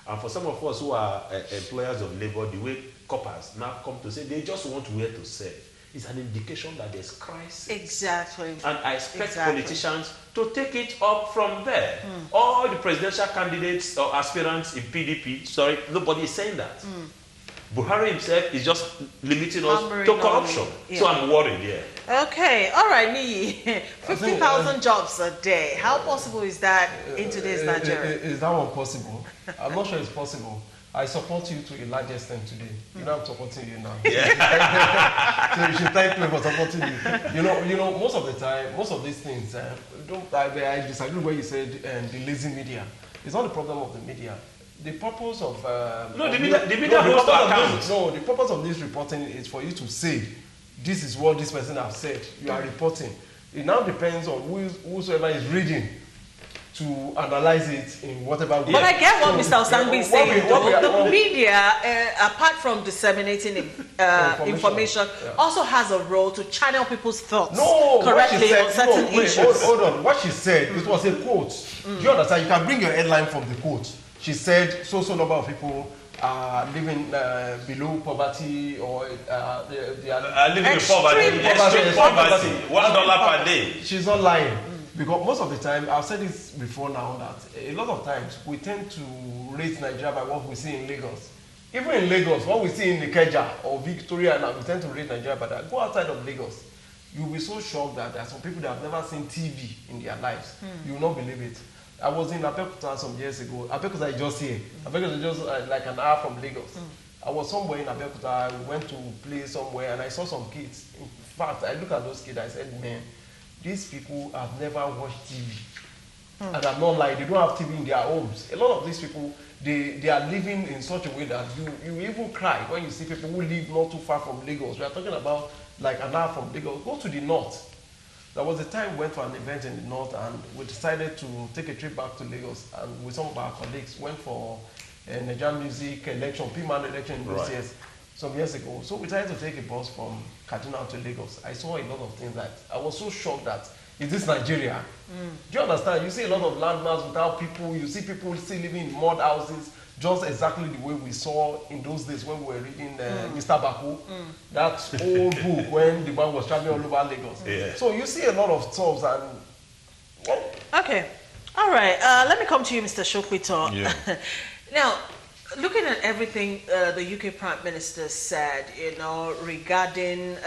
And for some of us who are employers of labor, the way coppers now come to say they just want where to serve is an indication that there's crisis. Exactly. And I expect politicians to take it up from there. All the presidential candidates or aspirants in PDP, sorry, nobody is saying that. Buhari himself is just limiting us to corruption. So I'm worried, Okay, all right, Niyi. 50,000 jobs a day. How possible is that in today's Nigeria? Is that one possible? I'm not sure it's possible. I support you to a large extent today. You know I'm supporting you now. So you should thank me for supporting you. You know, most of the time, most of these things, I disagree where you said the lazy media. It's not the problem of the media. The purpose of the media holds to account. No, the purpose of this reporting is for you to say, this is what this person has said. You are reporting. It now depends on whosoever is reading to analyze it in whatever way. But I get what Mr. Osangbe is saying. The media, apart from disseminating information, also has a role to channel people's thoughts correctly on certain issues. Hold on. What she said, it was a quote. Do you understand? You can bring your headline from the quote. She said, so number of people are living below poverty, or they are living in poverty. Extreme poverty. $1 per day. She's not lying. Because most of the time, I've said this before now, that a lot of times we tend to rate Nigeria by what we see in Lagos. Even in Lagos, what we see in Ikeja or Victoria, we tend to rate Nigeria by that. Go outside of Lagos, you'll be so shocked that there are some people that have never seen TV in their lives. You will not believe it. I was in Abeokuta some years ago. Abeokuta is just here. Abeokuta is just like an hour from Lagos. I was somewhere in Abeokuta. We went to play somewhere, and I saw some kids. In fact, I looked at those kids. I said, man, these people have never watched TV. And I'm not lying. They don't have TV in their homes. A lot of these people, they are living in such a way that you even cry when you see people who live not too far from Lagos. We are talking about like an hour from Lagos. Go to the north. There was a time we went for an event in the north, and we decided to take a trip back to Lagos, and with some of our colleagues went for a Nigerian music election, PMAN election in those years, some years ago. So we decided to take a bus from Kaduna to Lagos. I saw a lot of things that I was so shocked that, is this Nigeria? Do you understand? You see a lot of landmarks without people. You see people still living in mud houses, just exactly the way we saw in those days when we were reading Mr. Baku, that old book when the man was traveling all over Lagos. So you see a lot of stuff. And okay, all right. Let me come to you, Mr. Sokwito. Now, looking at everything the UK Prime Minister said, regarding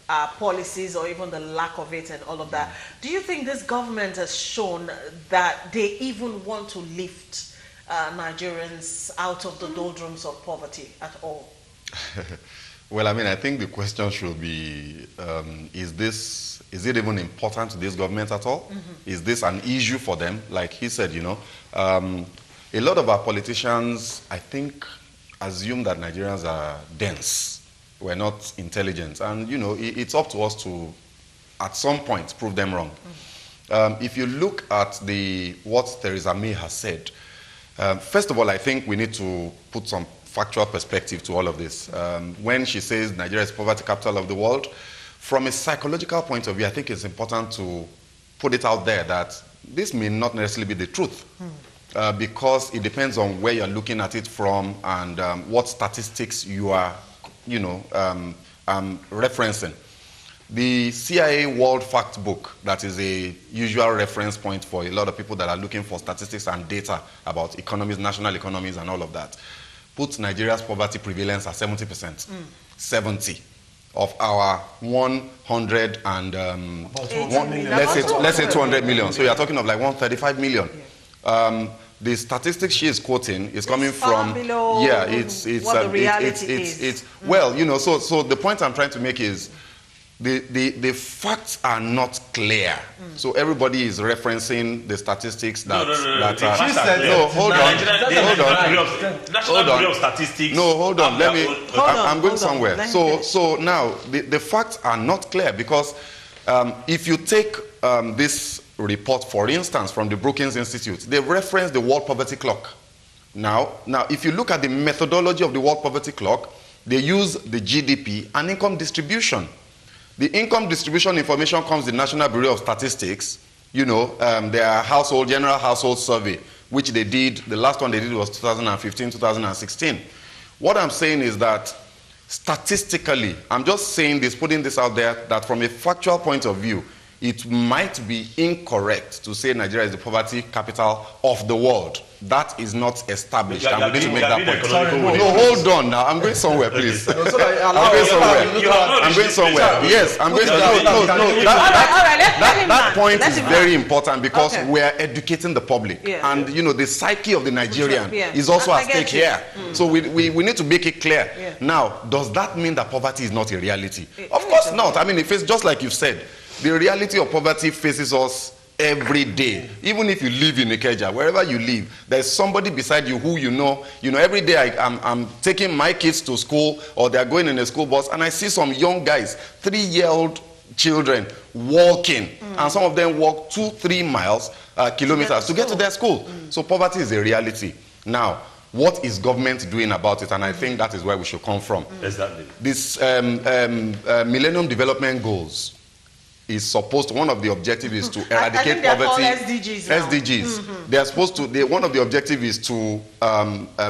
policies or even the lack of it and all of that, do you think this government has shown that they even want to lift Nigerians out of the doldrums of poverty at all? Well, I mean, I think the question should be, is it even important to this government at all? Is this an issue for them? Like he said, a lot of our politicians, I think, assume that Nigerians are dense. We're not intelligent. And, it's up to us to, at some point, prove them wrong. If you look at what Theresa May has said, first of all, I think we need to put some factual perspective to all of this. When she says Nigeria is poverty capital of the world, from a psychological point of view, I think it's important to put it out there that this may not necessarily be the truth. Because it depends on where you're looking at it from and what statistics you are, referencing. The CIA World Fact Book, that is a usual reference point for a lot of people that are looking for statistics and data about economies, national economies and all of that, puts Nigeria's poverty prevalence at 70%. 70 of our 100 and, let's say 200 million. So you're talking of like 135 million. The statistics she is quoting is coming from, well, so the point I'm trying to make is the facts are not clear. So everybody is referencing the statistics that National Bureau of Statistics. No, hold on. I'm going somewhere. So now the facts are not clear because if you take this report, for instance, from the Brookings Institute, they reference the World Poverty Clock. Now, if you look at the methodology of the World Poverty Clock, they use the GDP and income distribution. The income distribution information comes from the National Bureau of Statistics. you know, their general household survey, which they did, the last one they did was 2015, 2016. What I'm saying is that statistically, I'm just saying this, putting this out there, that from a factual point of view, it might be incorrect to say Nigeria is the poverty capital of the world. That is not established. And we need to make that point. No, hold on now. I'm going somewhere, please. I'm going somewhere. I'm going somewhere. Yes, I'm going somewhere. No. That point is very important because we're educating the public. And, you know, the psyche of the Nigerian is also at stake here. So we need to make it clear. Now, does that mean that poverty is not a reality? Of course not. I mean, if it's just like you've said, the reality of poverty faces us every day. Even if you live in Ikeja, wherever you live, there's somebody beside you who you know. You know, every day I'm taking my kids to school, or they're going in a school bus, and I see some young guys, 3-year-old children, walking. And some of them walk 2-3 miles, kilometers to get to their school. So poverty is a reality. Now, what is government doing about it? And I think that is where we should come from. Exactly. This Millennium Development Goals is supposed to, one of the objectives is to eradicate poverty. SDGs. SDGs. They are supposed to, one of the objectives is to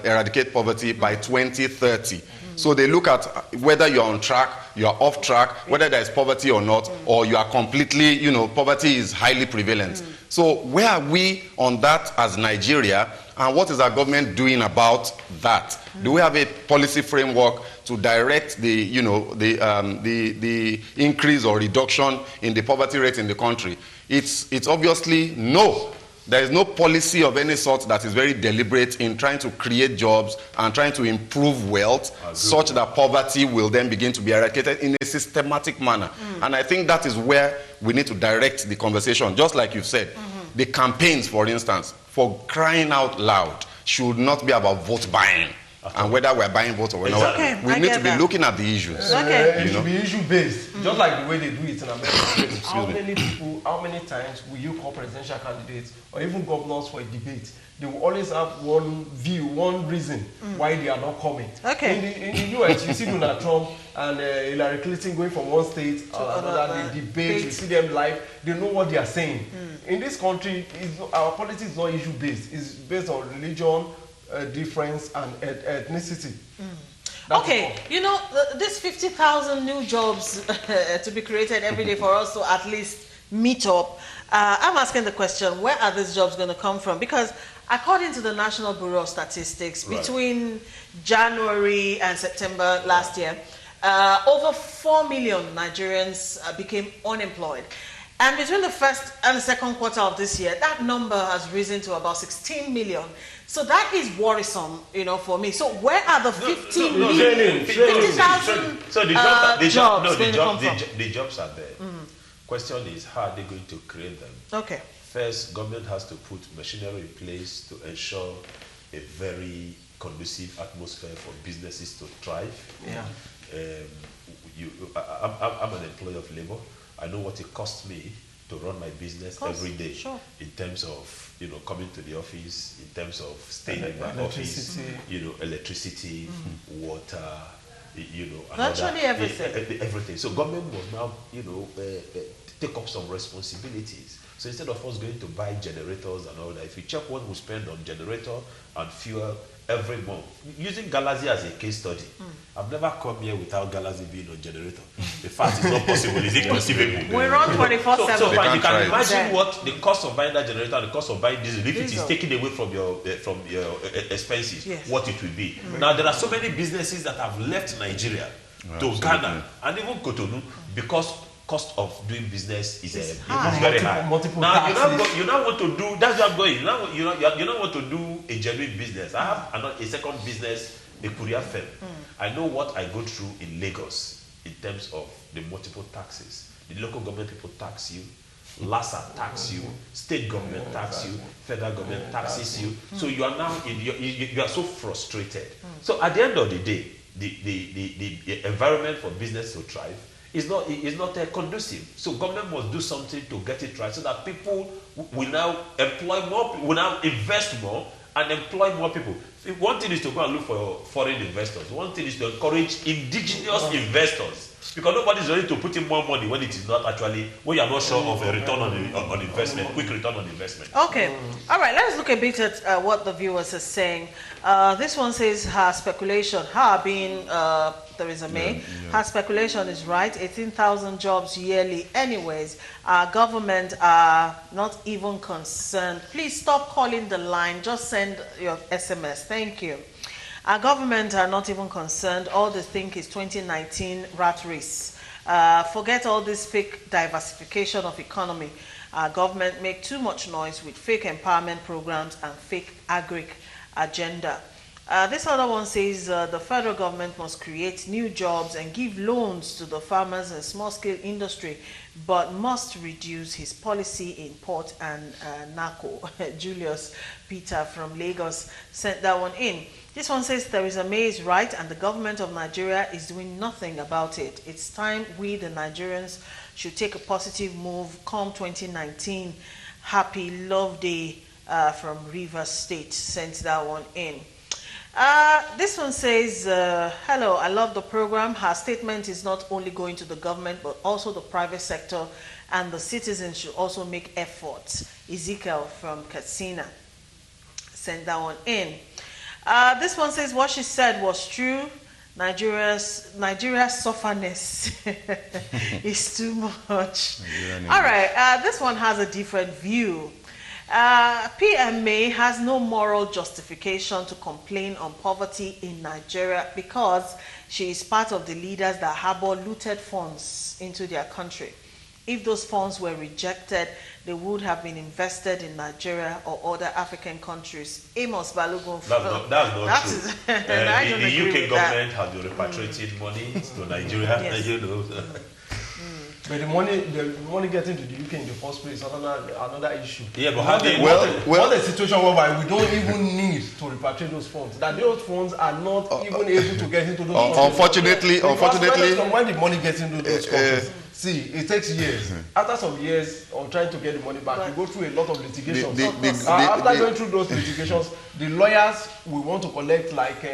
eradicate poverty by 2030. So they look at whether you're on track, you're off track, whether there is poverty or not, or you are completely, you know, poverty is highly prevalent. So where are we on that as Nigeria, and what is our government doing about that? Do we have a policy framework to direct the, you know, the increase or reduction in the poverty rate in the country? It's obviously no. There is no policy of any sort that is very deliberate in trying to create jobs and trying to improve wealth such that poverty will then begin to be eradicated in a systematic manner. And I think that is where we need to direct the conversation. Just like you've said, the campaigns, for instance, for crying out loud, should not be about vote buying. And whether we're buying votes or we're not, we need to be looking at the issues. It should be issue-based, just like the way they do it in America. How many times will you call presidential candidates or even governors for a debate? They will always have one view, one reason why they are not coming. In the US, you see Donald Trump and Hillary Clinton going from one state to another, they debate, you see them live, they know what they are saying. In this country, our politics is not issue-based, it's based on religion, difference and ethnicity. Okay, you know, this 50,000 new jobs to be created every day for us to at least meet up. I'm asking the question, where are these jobs going to come from? Because according to the National Bureau of Statistics, between January and September last year, over 4 million Nigerians became unemployed. And between the first and the second quarter of this year, that number has risen to about 16 million. So that is worrisome, you know, for me. So where are the 50,000 jobs going to come from? The jobs are there. Question is, how are they going to create them? Okay. First, government has to put machinery in place to ensure a very conducive atmosphere for businesses to thrive. I'm an employee of labor. I know what it costs me to run my business every day, in terms of, you know, coming to the office, in terms of staying in my office, you know, electricity, water, you know, virtually everything. So government must now, you know, take up some responsibilities. So instead of us going to buy generators and all that, if you check what we spend on generator and fuel every month, using Galaxy as a case study, I've never come here without Galaxy being on generator. The fact is not possible. It's inconceivable. We run 24/7. So you can imagine what the cost of buying that generator and the cost of buying diesel, if it is taken away from your expenses, what it will be. Now there are so many businesses that have left Nigeria to Ghana and even Cotonou because cost of doing business is very high. Now you now want to do, that's what I'm going. You now want to do a genuine business. I have a second business, a courier firm. I know what I go through in Lagos in terms of the multiple taxes. The local government people tax you, LASA tax you, state government tax you, federal government taxes you. So you are now you are so frustrated. So at the end of the day, the environment for business to thrive is not conducive. So government must do something to get it right, so that people will now employ more, will now invest more and employ more people. One thing is to go and look for foreign investors. One thing is to encourage indigenous investors. Because nobody's ready to put in more money when it is not actually, when you are not sure of a return on investment, quick return on investment. Okay. All right. Let's look a bit at what the viewers are saying. This one says her speculation, her being Theresa May, her speculation is right. 18,000 jobs yearly. Anyways, our government are not even concerned. Please stop calling the line. Just send your SMS. Thank you. Our government are not even concerned. All they think is 2019 rat race. Forget all this fake diversification of economy. Our government make too much noise with fake empowerment programs and fake agric agenda. This other one says the federal government must create new jobs and give loans to the farmers and small-scale industry, but must reduce his policy in port and NACO. Julius Peter from Lagos sent that one in. This one says Theresa May is right and the government of Nigeria is doing nothing about it. It's time we, the Nigerians, should take a positive move come 2019. Happy Love Day from Rivers State sent that one in. This one says, hello, I love the program. Her statement is not only going to the government, but also the private sector, and the citizens should also make efforts. Ezekiel from Katsina sent that one in. This one says, what she said was true. Nigeria's sufferness is too much. All right, this one has a different view. PMA has no moral justification to complain on poverty in Nigeria because she is part of the leaders that harbor looted funds into their country. If those funds were rejected, they would have been invested in Nigeria or other African countries. Amos Balogun. That's not true. The UK government has been repatriating money to Nigeria. Yes. You know. But the money getting to the UK in the first place is another issue. Yeah, but how do you... Well, the situation whereby we don't even need to repatriate those funds. That those funds are not even able to get into those countries. Unfortunately, when the money gets into those countries, see, it takes years. After some years of trying to get the money back, you go through a lot of litigations. After going through those litigations, the lawyers will want to collect like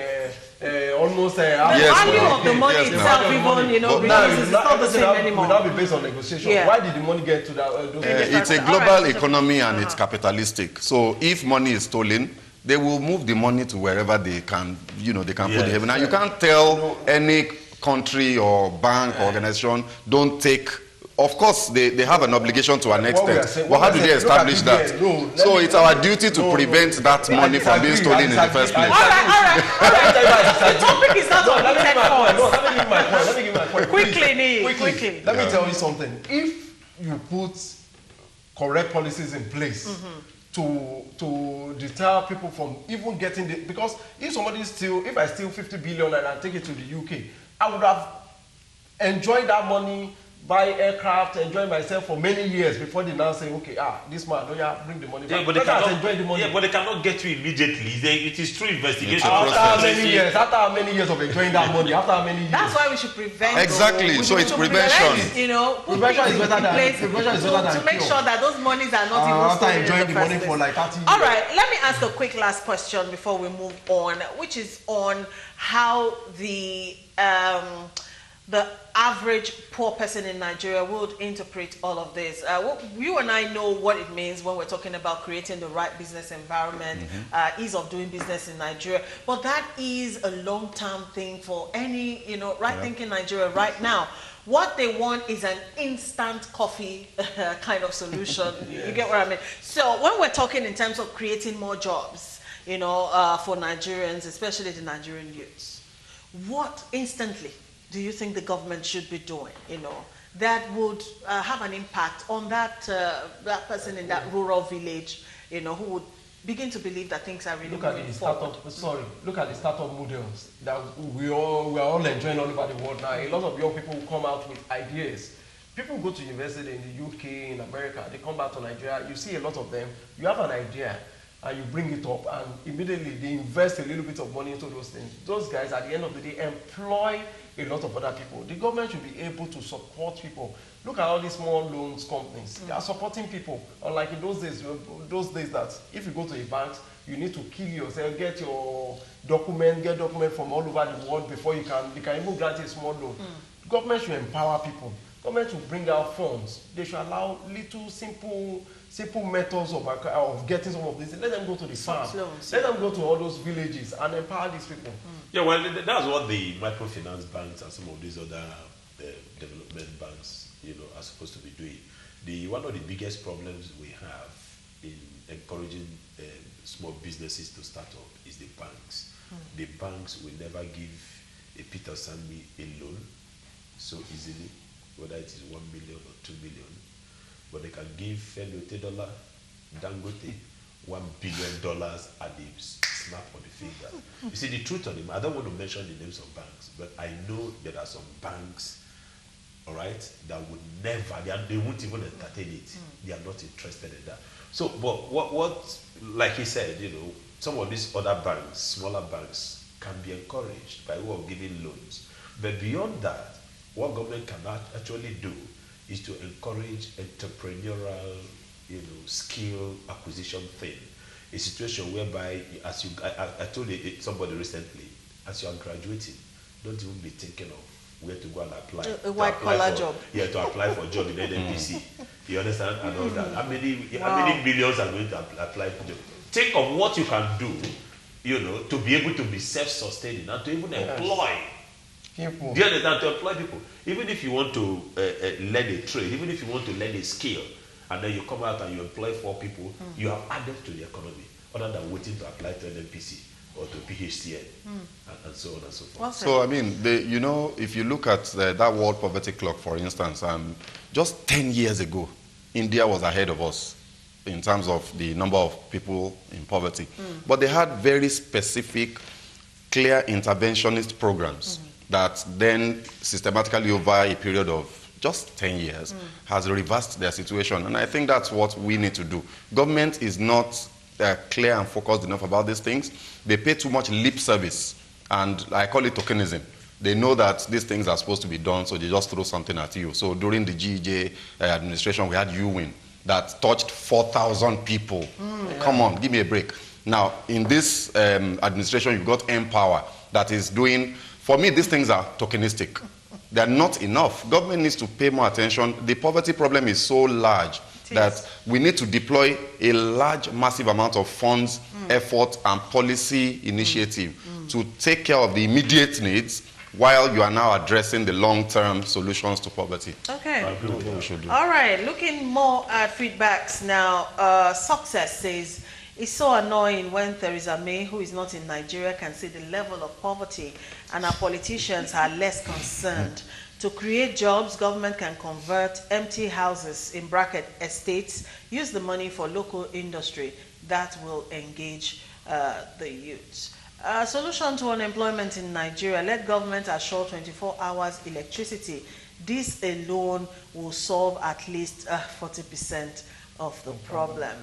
almost the value of the money itself, even it's not the same anymore. Will now be based on negotiation. Yeah. Why did the money get to that? It's a global economy and it's capitalistic. So if money is stolen, they will move the money to wherever they can. They can put it. Now you can't tell any country or bank or organization don't take. Of course, they have an obligation to an extent, but how do they establish that? So it's our duty to prevent that money from being stolen in the first place. All right. The topic is not on looted funds. Let me give my point. Quickly. Let me tell you something. If you put correct policies in place to deter people from even getting the... Because if I steal 50 billion and I take it to the UK, I would have enjoyed that money, buy aircraft, enjoy myself for many years before they now say, okay, this man, bring the money back. Yeah, but they cannot get you immediately. It is through investigation. After how many years of enjoying that money? After how many years? That's why we should prevent. Exactly. So it's prevention. Prevention is better than to make sure that those monies are not even after enjoying the money for like 30 years. All right. Let me ask a quick last question before we move on, which is on how the average poor person in Nigeria would interpret all of this. You and I know what it means when we're talking about creating the right business environment, ease of doing business in Nigeria. But that is a long-term thing for any, right-thinking Nigeria right now. What they want is an instant coffee kind of solution. You get what I mean? So when we're talking in terms of creating more jobs, for Nigerians, especially the Nigerian youths, what instantly do you think the government should be doing, that would have an impact on that person in that rural village, who would begin to believe that things are really Look at the startup models that we are all enjoying all over the world now. A lot of young people will come out with ideas. People go to university in the UK, in America, they come back to Nigeria, you see a lot of them, you have an idea, and you bring it up, and immediately they invest a little bit of money into those things. Those guys, at the end of the day, employ a lot of other people. The government should be able to support people. Look at all these small loans companies. They are supporting people. Unlike in those days that if you go to a bank, you need to kill yourself, get document from all over the world before you can even grant a small loan. government should empower people. Government should bring out funds. They should allow little simple methods of getting some of these. Let them go to the farm. Let them go to all those villages and empower these people. Yeah, well, that's what the microfinance banks and some of these other development banks, are supposed to be doing. One of the biggest problems we have in encouraging small businesses to start up is the banks. The banks will never give a Peter Sambi a loan so easily, whether it is 1 million or 2 million, but they can give Femi Otedola, Dangote, $1 billion at the snap of the finger. You see, the truth on them, I don't want to mention the names of banks, but I know there are some banks, all right, that would never, they won't even entertain it. They are not interested in that. So, but what like he said, some of these other banks, smaller banks, can be encouraged by way of giving loans. But beyond that, what government can actually do is to encourage entrepreneurial, skill acquisition thing. A situation whereby, as I told somebody recently, as you are graduating, don't even be thinking of where to go and apply. A white collar job. Yeah, to apply for a job in NNPC. You understand? And all that. How many millions are going to apply for job? Think of what you can do, to be able to be self-sustaining and to even employ people. Do you understand? To employ people. Even if you want to learn a trade, even if you want to learn a skill, and then you come out and you employ 4 people, you have added to the economy, other than waiting to apply to NNPC or to PHCN, and so on and so forth. Well, so, I mean, if you look at that World Poverty Clock, for instance, just 10 years ago, India was ahead of us in terms of the number of people in poverty. But they had very specific, clear interventionist programs that then systematically over a period of just 10 years has reversed their situation. And I think that's what we need to do. Government is not clear and focused enough about these things. They pay too much lip service, and I call it tokenism. They know that these things are supposed to be done, so they just throw something at you. So during the GJ administration, we had UWIN that touched 4,000 people. Come on, give me a break. Now, in this administration, you've got Empower that is doing, for me, these things are tokenistic. They're not enough. Government needs to pay more attention. The poverty problem is so large that we need to deploy a large, massive amount of funds, effort, and policy initiative to take care of the immediate needs while you are now addressing the long-term solutions to poverty. Okay. I agree with what we should do. All right. Looking more at feedbacks now. Success says, it's so annoying when Theresa May, who is not in Nigeria, can see the level of poverty and our politicians are less concerned. To create jobs, government can convert empty houses, in bracket estates, use the money for local industry that will engage the youths. Solution to unemployment in Nigeria, let government assure 24 hours electricity. This alone will solve at least 40% of the problem.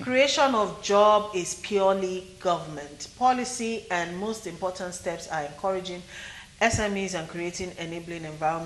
Creation of job is purely government. Policy and most important steps are encouraging SMEs and creating enabling environment